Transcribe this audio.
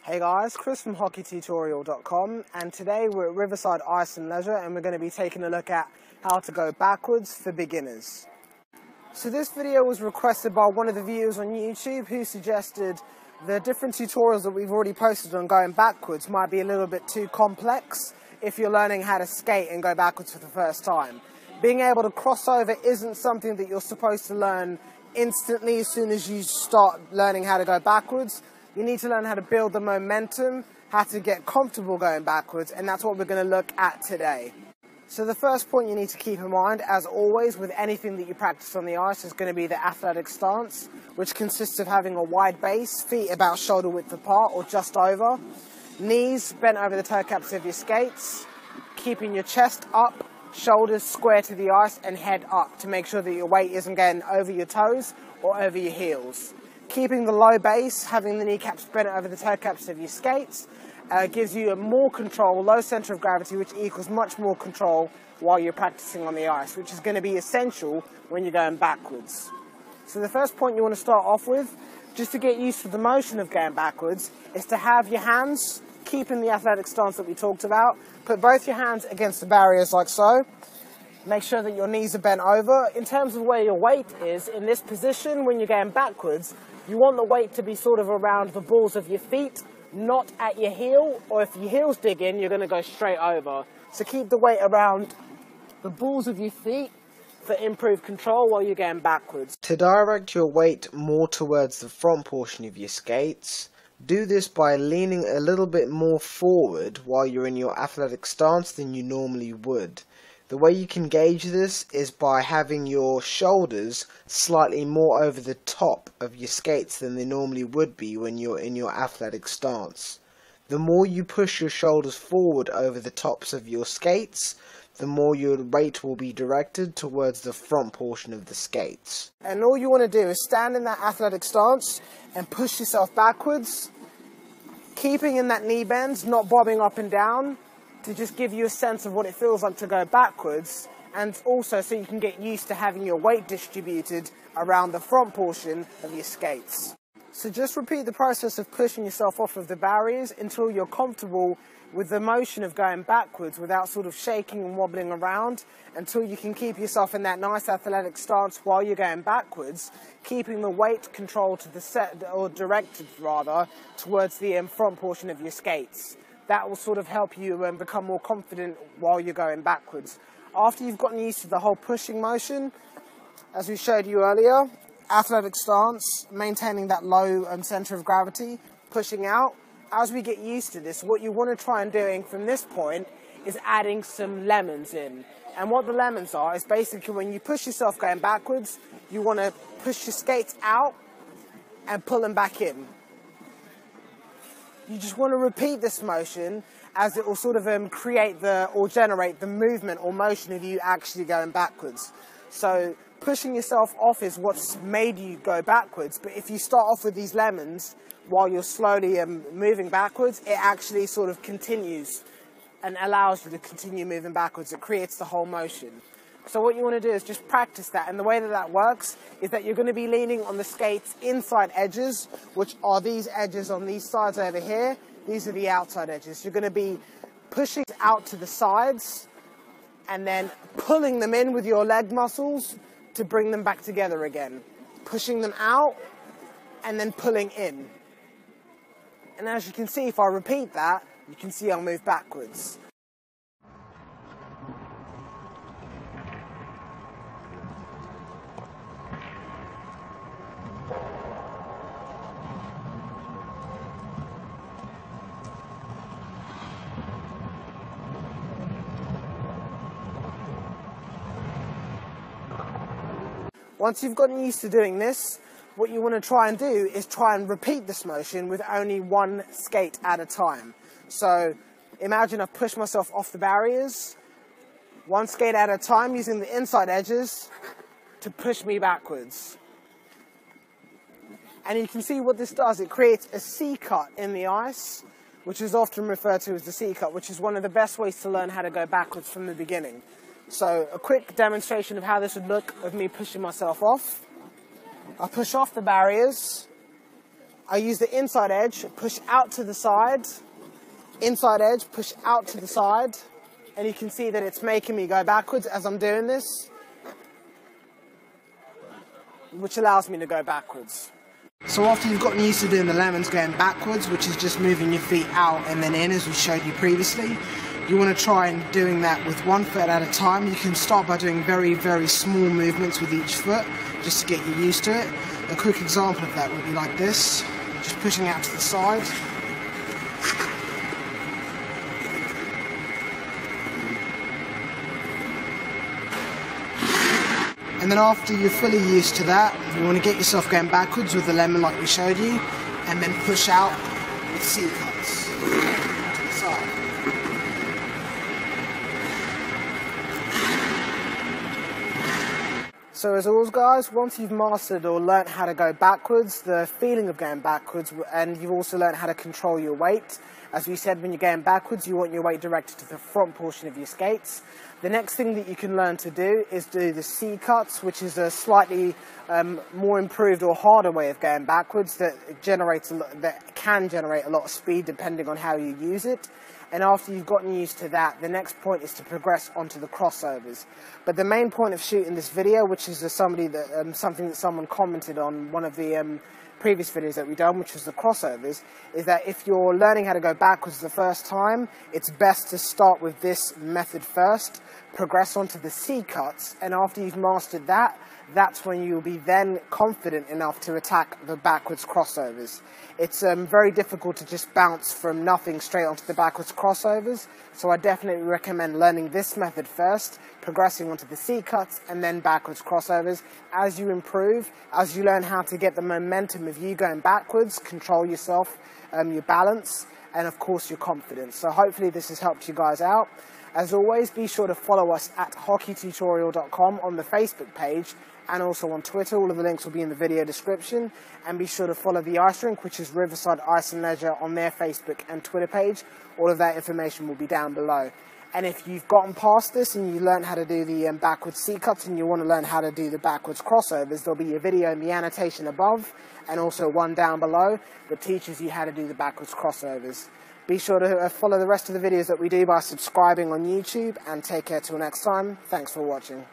Hey guys, Chris from hockeytutorial.com, and today we're at Riverside Ice and Leisure and we're going to be taking a look at how to go backwards for beginners. So this video was requested by one of the viewers on YouTube who suggested the different tutorials that we've already posted on going backwards might be a little bit too complex if you're learning how to skate and go backwards for the first time. Being able to cross over isn't something that you're supposed to learn instantly as soon as you start learning how to go backwards. You need to learn how to build the momentum, how to get comfortable going backwards, and that's what we're going to look at today. So the first point you need to keep in mind, as always, with anything that you practice on the ice is going to be the athletic stance, which consists of having a wide base, feet about shoulder width apart or just over, knees bent over the toe caps of your skates, keeping your chest up, shoulders square to the ice, and head up to make sure that your weight isn't getting over your toes or over your heels. Keeping the low base, having the kneecaps bent over the toe caps of your skates, gives you a more control, low center of gravity, which equals much more control while you're practicing on the ice, which is going to be essential when you're going backwards. So the first point you want to start off with, just to get used to the motion of going backwards, is to have your hands, keeping the athletic stance that we talked about, put both your hands against the barriers like so. Make sure that your knees are bent over. In terms of where your weight is, in this position when you're going backwards, you want the weight to be sort of around the balls of your feet, not at your heel, or if your heels dig in, you're going to go straight over. So keep the weight around the balls of your feet for improved control while you're going backwards. To direct your weight more towards the front portion of your skates, do this by leaning a little bit more forward while you're in your athletic stance than you normally would. The way you can gauge this is by having your shoulders slightly more over the top of your skates than they normally would be when you're in your athletic stance. The more you push your shoulders forward over the tops of your skates, the more your weight will be directed towards the front portion of the skates. And all you want to do is stand in that athletic stance and push yourself backwards, keeping in that knee bend, not bobbing up and down, to just give you a sense of what it feels like to go backwards, and also so you can get used to having your weight distributed around the front portion of your skates. So just repeat the process of pushing yourself off of the barriers until you're comfortable with the motion of going backwards without sort of shaking and wobbling around, until you can keep yourself in that nice athletic stance while you're going backwards, keeping the weight controlled to the set, or directed rather, towards the front portion of your skates. That will sort of help you become more confident while you're going backwards. After you've gotten used to the whole pushing motion, as we showed you earlier, athletic stance, maintaining that low center of gravity, pushing out. As we get used to this, what you want to try and doing from this point is adding some lemons in. And what the lemons are is basically when you push yourself going backwards, you want to push your skates out and pull them back in. You just want to repeat this motion as it will sort of create or generate the movement or motion of you actually going backwards. So pushing yourself off is what's made you go backwards, but if you start off with these lemons while you're slowly moving backwards, it actually sort of continues and allows you to continue moving backwards. It creates the whole motion. So what you want to do is just practice that, and the way that that works is that you're going to be leaning on the skates' inside edges, which are these edges on these sides over here. These are the outside edges. You're going to be pushing out to the sides and then pulling them in with your leg muscles to bring them back together again. Pushing them out and then pulling in. And as you can see, if I repeat that, you can see I'll move backwards. Once you've gotten used to doing this, what you want to try and do is try and repeat this motion with only one skate at a time. So imagine I've pushed myself off the barriers, one skate at a time using the inside edges to push me backwards. And you can see what this does. It creates a C-cut in the ice, which is often referred to as the C-cut, which is one of the best ways to learn how to go backwards from the beginning. So a quick demonstration of how this would look of me pushing myself off. I push off the barriers, I use the inside edge, push out to the side, inside edge, push out to the side, and you can see that it's making me go backwards as I'm doing this, which allows me to go backwards. So after you've gotten used to doing the lemons going backwards, which is just moving your feet out and then in as we showed you previously, you want to try and doing that with one foot at a time. You can start by doing very, very small movements with each foot, just to get you used to it. A quick example of that would be like this, just pushing out to the side. And then after you're fully used to that, you want to get yourself going backwards with the lemon like we showed you, and then push out with C cuts to the side. So as always guys, once you've mastered or learnt how to go backwards, the feeling of going backwards, and you've also learnt how to control your weight. As we said, when you're going backwards, you want your weight directed to the front portion of your skates. The next thing that you can learn to do is do the C cuts, which is a slightly more improved or harder way of going backwards that can generate a lot of speed depending on how you use it. And after you've gotten used to that, the next point is to progress onto the crossovers. But the main point of shooting this video, which is something that someone commented on one of the previous videos that we've done, which was the crossovers, is that if you're learning how to go backwards the first time, it's best to start with this method first, progress onto the C cuts, and after you've mastered that, that's when you'll be then confident enough to attack the backwards crossovers. It's very difficult to just bounce from nothing straight onto the backwards crossovers, so I definitely recommend learning this method first, progressing onto the C cuts, and then backwards crossovers. As you improve, as you learn how to get the momentum of you going backwards, control yourself, your balance, and of course your confidence. So hopefully this has helped you guys out. As always, be sure to follow us at hockeytutorial.com on the Facebook page and also on Twitter. All of the links will be in the video description. And be sure to follow the ice rink, which is Riverside Ice and Leisure, on their Facebook and Twitter page. All of that information will be down below. And if you've gotten past this and you learned how to do the backwards C cuts and you want to learn how to do the backwards crossovers, there'll be a video in the annotation above and also one down below that teaches you how to do the backwards crossovers. Be sure to follow the rest of the videos that we do by subscribing on YouTube, and take care till next time. Thanks for watching.